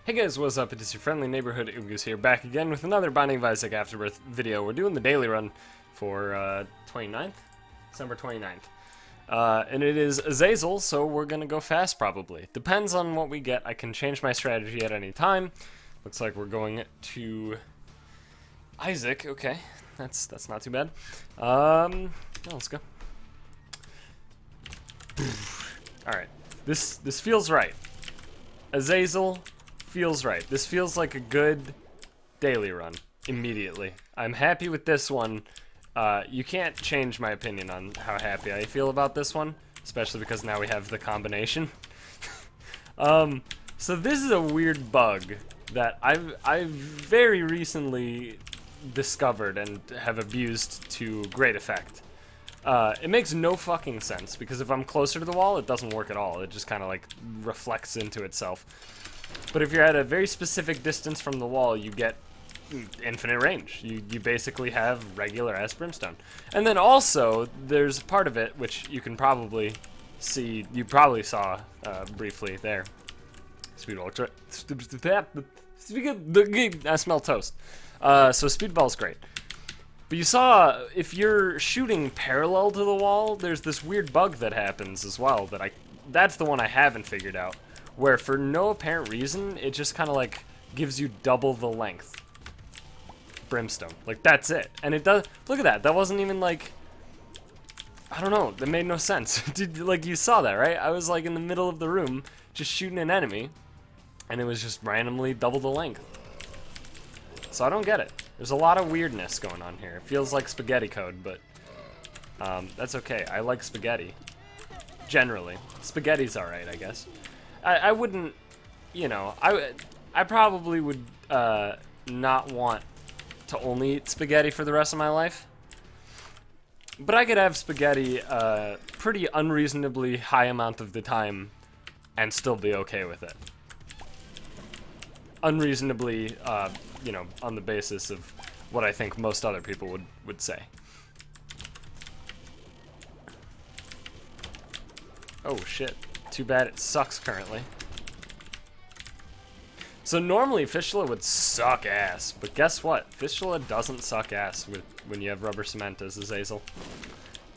Hey guys, what's up? It is your friendly neighborhood Oogus here, back again with another Binding of Isaac Afterbirth video. We're doing the daily run for 29th? December 29th. And it is Jaisal, so we're gonna go fast probably. Depends on what we get. I can change my strategy at any time. Looks like we're going to Isaac. Okay, that's not too bad. Yeah, let's go. Alright, this feels right. Jaisal feels right. This feels like a good daily run immediately. I'm happy with this one. You can't change my opinion on how happy I feel about this one, especially because now we have the combination. So this is a weird bug that I've very recently discovered and have abused to great effect. It makes no fucking sense, because if I'm closer to the wall, it doesn't work at all. It just kind of like reflects into itself. But if you're at a very specific distance from the wall, you get infinite range. You basically have regular ass brimstone. And then also, there's part of it which you can probably see, you probably saw briefly there. Speedball. I smell toast. So Speedball's great. But you saw, if you're shooting parallel to the wall, there's this weird bug that happens as well, that's the one I haven't figured out, where for no apparent reason, it just kind of like gives you double the length brimstone. Like, that's it. And it does, look at that, that wasn't even like, I don't know, that made no sense. Like, you saw that, right? I was like in the middle of the room, just shooting an enemy, and it was just randomly double the length. So I don't get it. There's a lot of weirdness going on here. It feels like spaghetti code, but that's okay. I like spaghetti. Generally. Spaghetti's alright, I guess. I wouldn't, you know, I probably would not want to only eat spaghetti for the rest of my life. But I could have spaghetti pretty unreasonably high amount of the time and still be okay with it. Unreasonably, you know, on the basis of what I think most other people would say. Oh shit. Too bad it sucks currently. So normally Fistula would suck ass, but guess what? Fistula doesn't suck ass when you have rubber cement as a Jaisal.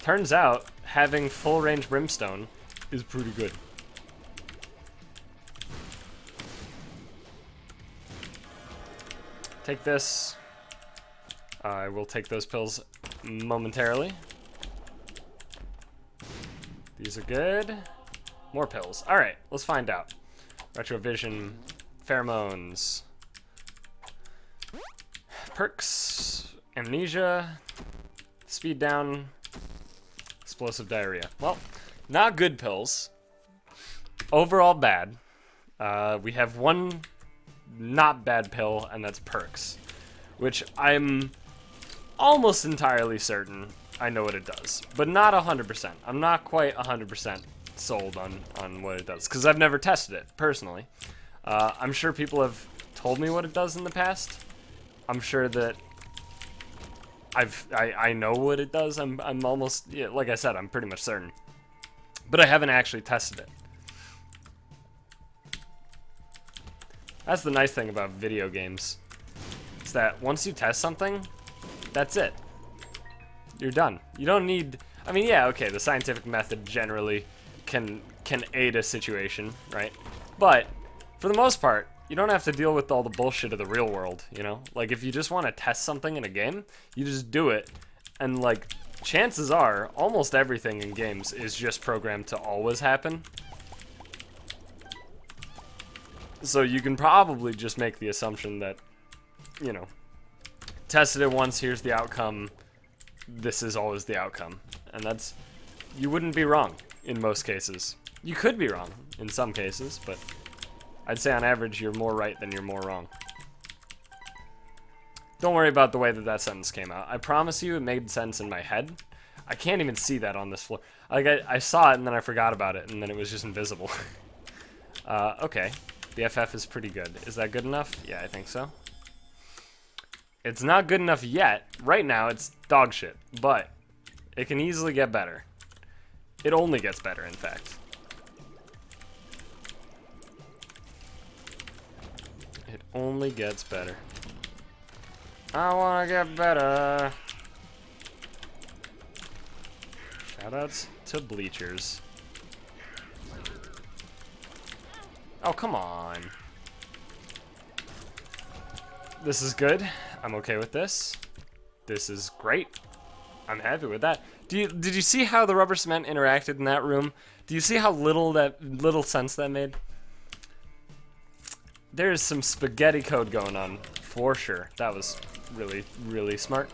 Turns out, having full range brimstone is pretty good. Take this. I will take those pills momentarily. These are good. More pills. Alright, let's find out. Retrovision, pheromones, perks, amnesia, speed down, explosive diarrhea. Well, not good pills. Overall bad. We have one not bad pill, and that's perks, which I'm almost entirely certain I know what it does, but not 100%. I'm not quite 100% sold on what it does, because I've never tested it personally. I'm sure people have told me what it does in the past. I'm sure that I know what it does. I'm almost, yeah, like I said, I'm pretty much certain, but I haven't actually tested it. That's the nice thing about video games, is that once you test something, that's it. You're done. You don't need, I mean, yeah, okay, the scientific method generally can aid a situation, right? But for the most part, you don't have to deal with all the bullshit of the real world, you know? Like, if you just want to test something in a game, you just do it, and like, chances are, almost everything in games is just programmed to always happen. So you can probably just make the assumption that, you know, tested it once, here's the outcome, this is always the outcome. And that's, you wouldn't be wrong in most cases. You could be wrong in some cases, but I'd say on average you're more right than you're more wrong. Don't worry about the way that sentence came out. I promise you it made sense in my head. I can't even see that on this floor. Like, I saw it and then I forgot about it, and then it was just invisible. Okay. The FF is pretty good. Is that good enough? Yeah, I think so. It's not good enough yet. Right now, it's dog shit. But it can easily get better. It only gets better, in fact. only gets better. I wanna get better. Shoutouts to bleachers. Oh, come on. This is good. I'm okay with this. This is great. I'm happy with that. Did you see how the rubber cement interacted in that room? Do you see how little sense that made? There's some spaghetti code going on for sure. That was really, really smart.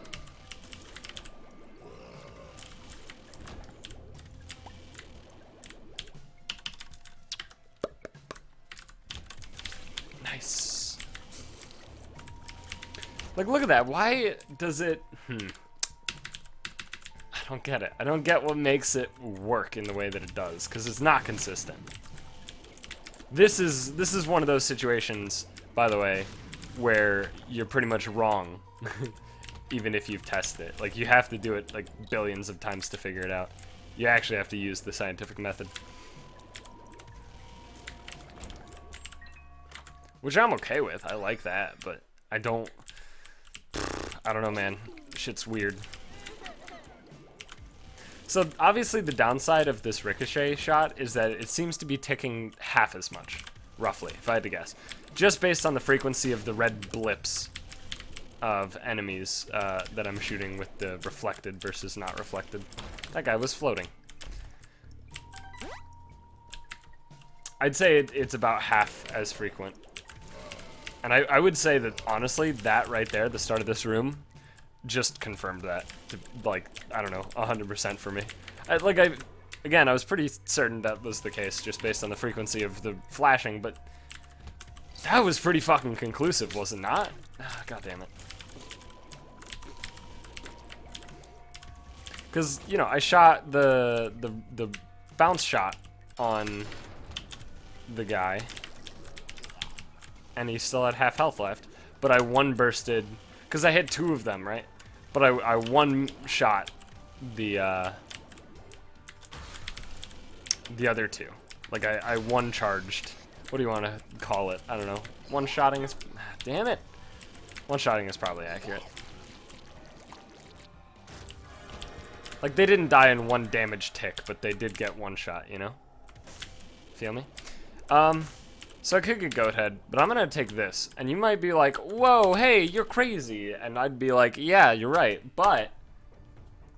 Nice. Like, look at that. Why does it... I don't get it. I don't get what makes it work in the way that it does, because it's not consistent. This is one of those situations, by the way, where you're pretty much wrong, even if you've tested it. Like, you have to do it like billions of times to figure it out. You actually have to use the scientific method. Which I'm okay with. I like that, but I don't know, man. Shit's weird. So obviously the downside of this ricochet shot is that it seems to be ticking half as much, roughly, if I had to guess. Just based on the frequency of the red blips of enemies that I'm shooting with the reflected versus not reflected. That guy was floating. I'd say it's about half as frequent. And I would say that, honestly, that right there, the start of this room, just confirmed that. Like, I don't know, 100% for me. Again, I was pretty certain that was the case, just based on the frequency of the flashing, but that was pretty fucking conclusive, was it not? Ah, God damn it. Because, you know, I shot the bounce shot on the guy, and he still had half health left, but I one-bursted, because I hit two of them, right? But I one-shot the other two. Like, I one-charged. What do you want to call it? I don't know. One-shotting is... Damn it! One-shotting is probably accurate. Like, they didn't die in one damage tick, but they did get one shot, you know? Feel me? So I could get goat head, but I'm gonna take this. And you might be like, whoa, hey, you're crazy. And I'd be like, yeah, you're right, but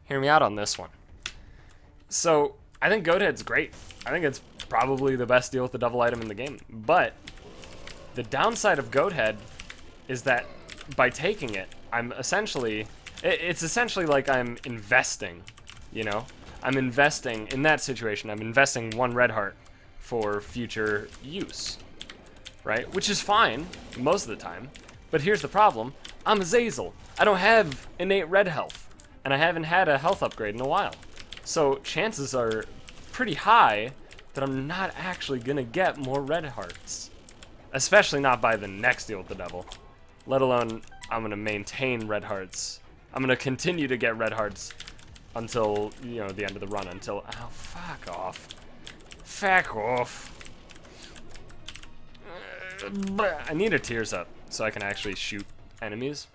hear me out on this one. So I think goat head's great. I think it's probably the best deal with the double item in the game. But the downside of goat head is that by taking it, I'm essentially, it's essentially like I'm investing, you know? I'm investing, in that situation, I'm investing one red heart for future use. Right? Which is fine, most of the time. But here's the problem. I'm a Jaisal. I don't have innate red health. And I haven't had a health upgrade in a while. So chances are pretty high that I'm not actually gonna get more red hearts. Especially not by the next deal with the devil. Let alone, I'm gonna maintain red hearts. I'm gonna continue to get red hearts until, you know, the end of the run, until, oh, fuck off. Fuck off. I need a tears up so I can actually shoot enemies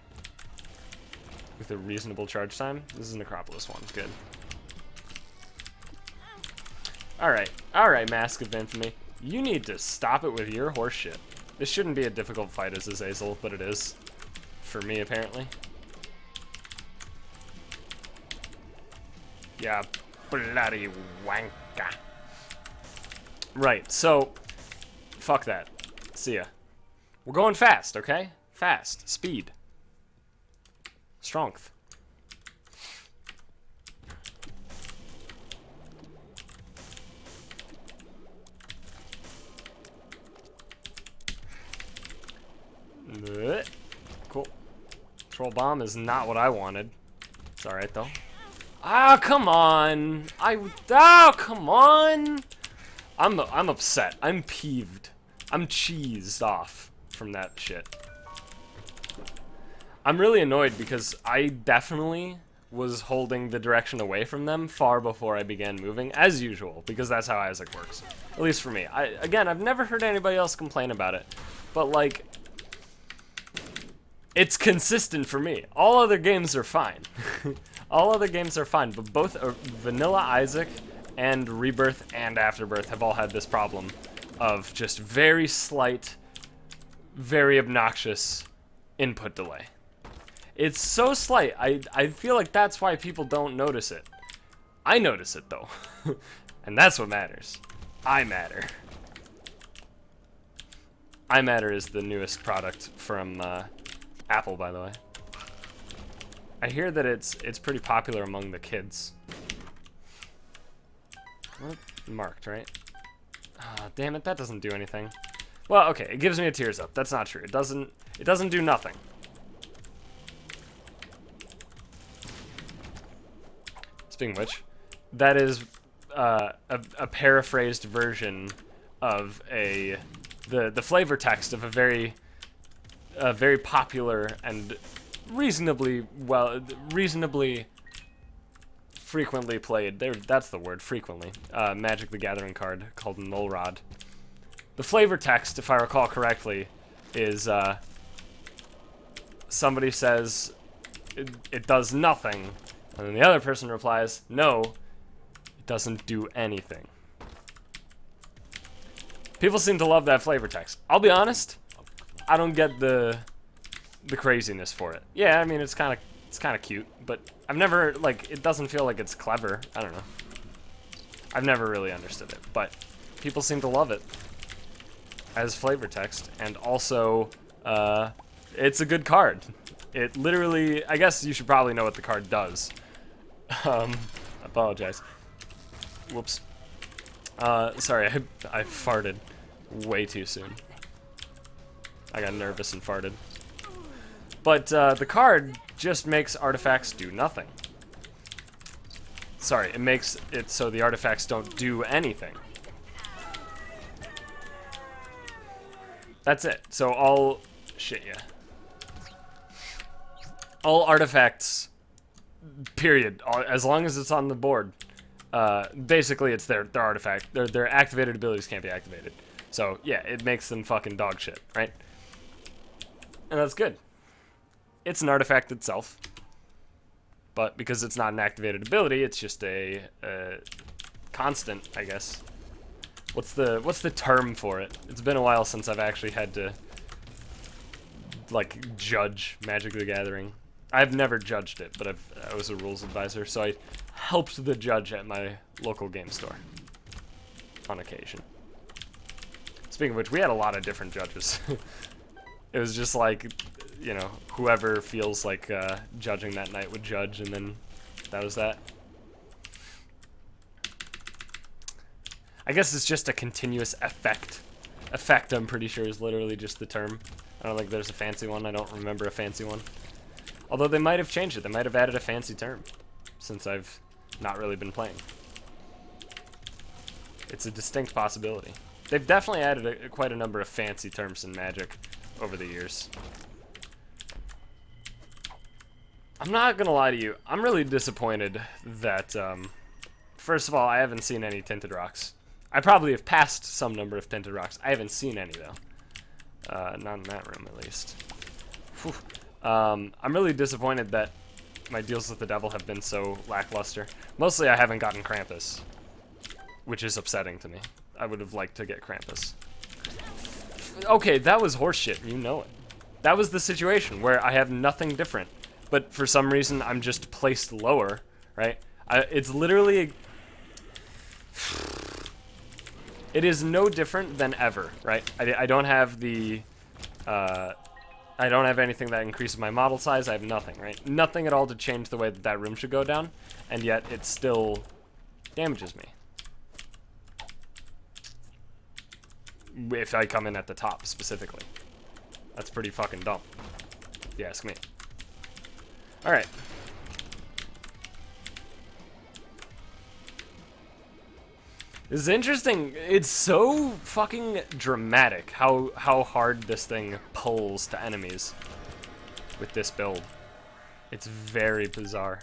with a reasonable charge time. This is Necropolis one. Good. Alright, Mask of Infamy. You need to stop it with your horse shit. This shouldn't be a difficult fight as a Jaisal, but it is. For me, apparently. Yeah, bloody wanka. Right, so fuck that. See ya. We're going fast, okay? Fast. Speed. Strength. Cool. Troll bomb is not what I wanted. It's alright though. Ah, come on! Oh, come on! I'm upset. I'm peeved. I'm cheesed off from that shit. I'm really annoyed because I definitely was holding the direction away from them far before I began moving, as usual, because that's how Isaac works. At least for me. Again, I've never heard anybody else complain about it, but like, It's consistent for me. All other games are fine. All other games are fine, but both Vanilla Isaac and Rebirth and Afterbirth have all had this problem of just very slight, very obnoxious input delay. It's so slight, I feel like that's why people don't notice it. I notice it though, and that's what matters. I matter. I Matter is the newest product from Apple, by the way. I hear that it's pretty popular among the kids. What? Marked, right? Ah, damn it, that doesn't do anything. Well, okay, it gives me a tears up. That's not true. It doesn't do nothing. Speaking of which, that is a paraphrased version of the flavor text of a very popular and reasonably frequently played. That's the word, frequently. Magic the Gathering card called Null Rod. The flavor text, if I recall correctly, is somebody says it does nothing, and then the other person replies, no, it doesn't do anything. People seem to love that flavor text. I'll be honest, I don't get the craziness for it. Yeah, I mean it's kind of cute, but I've never, like, it doesn't feel like it's clever. I don't know. I've never really understood it, but people seem to love it as flavor text, and also it's a good card. It literally, I guess you should probably know what the card does. I apologize. Whoops. Sorry, I farted way too soon. I got nervous and farted. But the card just makes artifacts do nothing. Sorry, it makes it so the artifacts don't do anything. That's it. So all all artifacts, period, as long as it's on the board, basically it's their artifact. Their activated abilities can't be activated. So yeah, it makes them fucking dog shit, right? And that's good. It's an artifact itself, but because it's not an activated ability, it's just a constant, I guess. What's the term for it? It's been a while since I've actually had to, like, judge Magic the Gathering. I've never judged it, but I was a rules advisor, so I helped the judge at my local game store on occasion. Speaking of which, we had a lot of different judges. It was just like, you know, whoever feels like judging that night would judge, and then that was that. I guess it's just a continuous effect. Effect, I'm pretty sure, is literally just the term. I don't think there's a fancy one. I don't remember a fancy one. Although they might have changed it. They might have added a fancy term, since I've not really been playing. It's a distinct possibility. They've definitely added quite a number of fancy terms in Magic over the years. I'm not gonna lie to you. I'm really disappointed that, first of all, I haven't seen any Tinted Rocks. I probably have passed some number of Tinted Rocks. I haven't seen any, though. Not in that room, at least. Whew. I'm really disappointed that my deals with the devil have been so lackluster. Mostly I haven't gotten Krampus, which is upsetting to me. I would have liked to get Krampus. Okay, that was horseshit, you know it. That was the situation where I have nothing different, but for some reason I'm just placed lower, right? It's literally... It is no different than ever, right? I don't have the... I don't have anything that increases my model size. I have nothing, right? Nothing at all to change the way that that room should go down, and yet it still damages me. If I come in at the top, specifically. That's pretty fucking dumb, if you ask me. Alright. This is interesting. It's so fucking dramatic how hard this thing pulls to enemies with this build. It's very bizarre.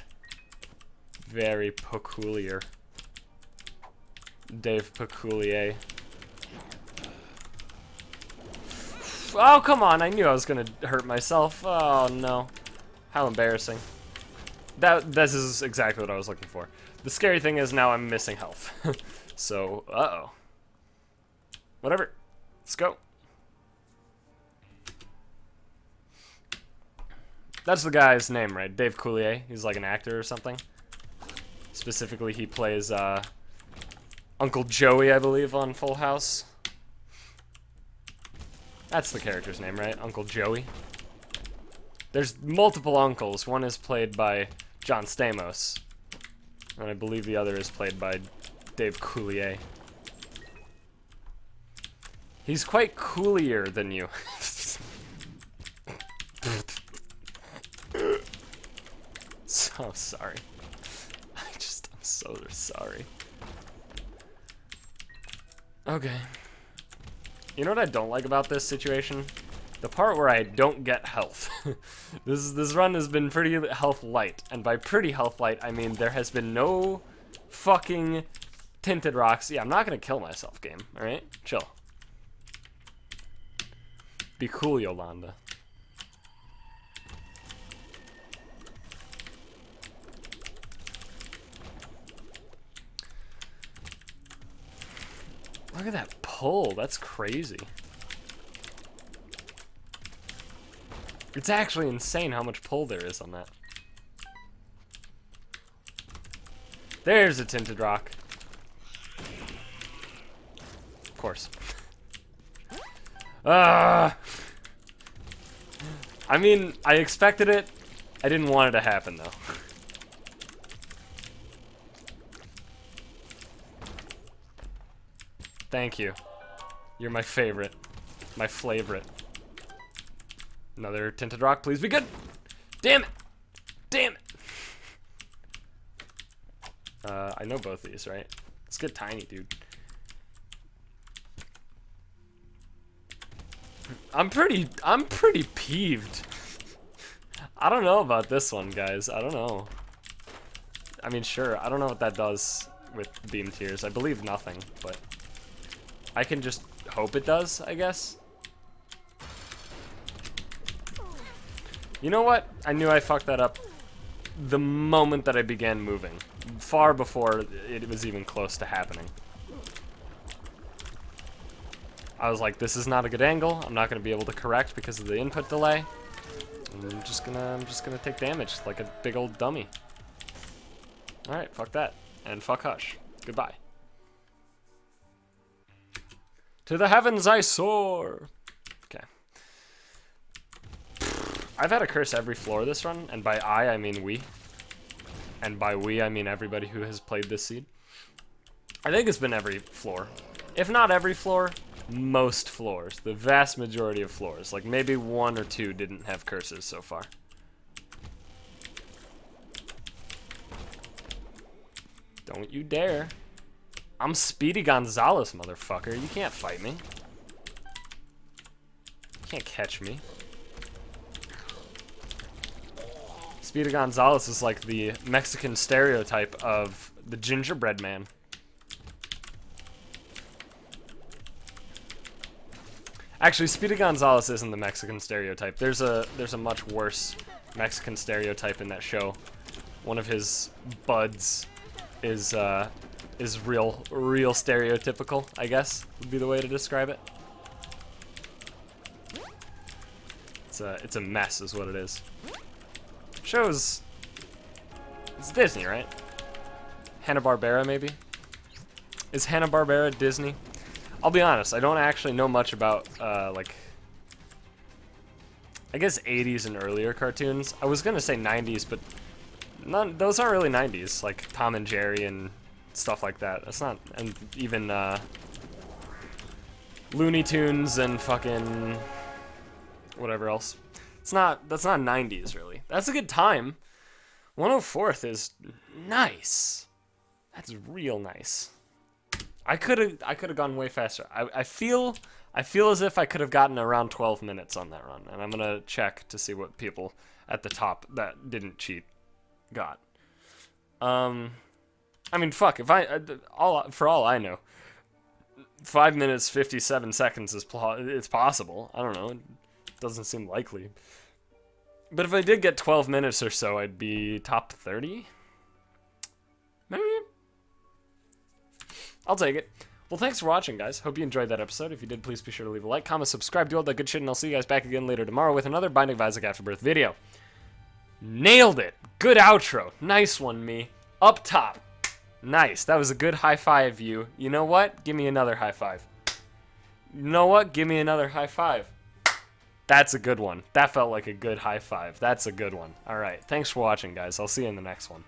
Very peculiar. Dave Peculier. Oh, come on. I knew I was going to hurt myself. Oh, no. How embarrassing. This is exactly what I was looking for. The scary thing is now I'm missing health. So, uh-oh. Whatever. Let's go. That's the guy's name, right? Dave Coulier. He's like an actor or something. Specifically, he plays Uncle Joey, I believe, on Full House. That's the character's name, right? Uncle Joey. There's multiple uncles. One is played by John Stamos. And I believe the other is played by Dave Coulier. He's quite coolier than you. So sorry. I'm so sorry. Okay. You know what I don't like about this situation? The part where I don't get health. This run has been pretty health light, and by pretty health light, I mean there has been no fucking tinted rocks. Yeah, I'm not gonna kill myself, game. All right, chill. Be cool, Yolanda. Look at that pull. That's crazy. It's actually insane how much pull there is on that. There's a tinted rock. Of course. I mean, I expected it. I didn't want it to happen, though. Thank you. You're my favorite. My flavorite. Another tinted rock, please be good. Damn it! Damn it! I know both these, right? Let's get tiny, dude. I'm pretty peeved. I don't know about this one, guys. I don't know. I mean, sure. I don't know what that does with beam tears. I believe nothing, but I can just hope it does, I guess. You know what? I knew I fucked that up the moment that I began moving. Far before it was even close to happening. I was like, this is not a good angle. I'm not going to be able to correct because of the input delay. I'm just gonna take damage like a big old dummy. Alright, fuck that. And fuck Hush. Goodbye. To the heavens I soar! Okay. I've had a curse every floor this run, and by I mean we. And by we, I mean everybody who has played this seed. I think it's been every floor. If not every floor, most floors. The vast majority of floors. Like maybe one or two didn't have curses so far. Don't you dare. I'm Speedy Gonzalez, motherfucker. You can't fight me. You can't catch me. Speedy Gonzalez is like the Mexican stereotype of the gingerbread man. Actually, Speedy Gonzalez isn't the Mexican stereotype. There's a much worse Mexican stereotype in that show. One of his buds is real stereotypical, I guess, would be the way to describe it. It's a mess is what it is. Show's, it's Disney, right? Hanna-Barbera, maybe? Is Hanna-Barbera Disney? I'll be honest, I don't actually know much about, like, I guess 80s and earlier cartoons. I was gonna say 90s, but those aren't really 90s, like Tom and Jerry and stuff like that. That's not, and even, Looney Tunes and fucking whatever else. That's not 90s, really. That's a good time. 104th is nice. That's real nice. I could have gone way faster. I feel as if I could have gotten around 12 minutes on that run, and I'm gonna check to see what people at the top that didn't cheat got. I mean, fuck. If for all I know, 5 minutes, 57 seconds is it's possible. I don't know. It doesn't seem likely. But if I did get 12 minutes or so, I'd be top 30? Maybe? I'll take it. Well, thanks for watching, guys. Hope you enjoyed that episode. If you did, please be sure to leave a like, comment, subscribe, do all that good shit, and I'll see you guys back again later tomorrow with another Binding of Isaac Afterbirth video. Nailed it. Good outro. Nice one, me. Up top. Nice. That was a good high five, you. You know what? Give me another high five. You know what? Give me another high five. That's a good one. That felt like a good high five. That's a good one. All right. Thanks for watching, guys. I'll see you in the next one.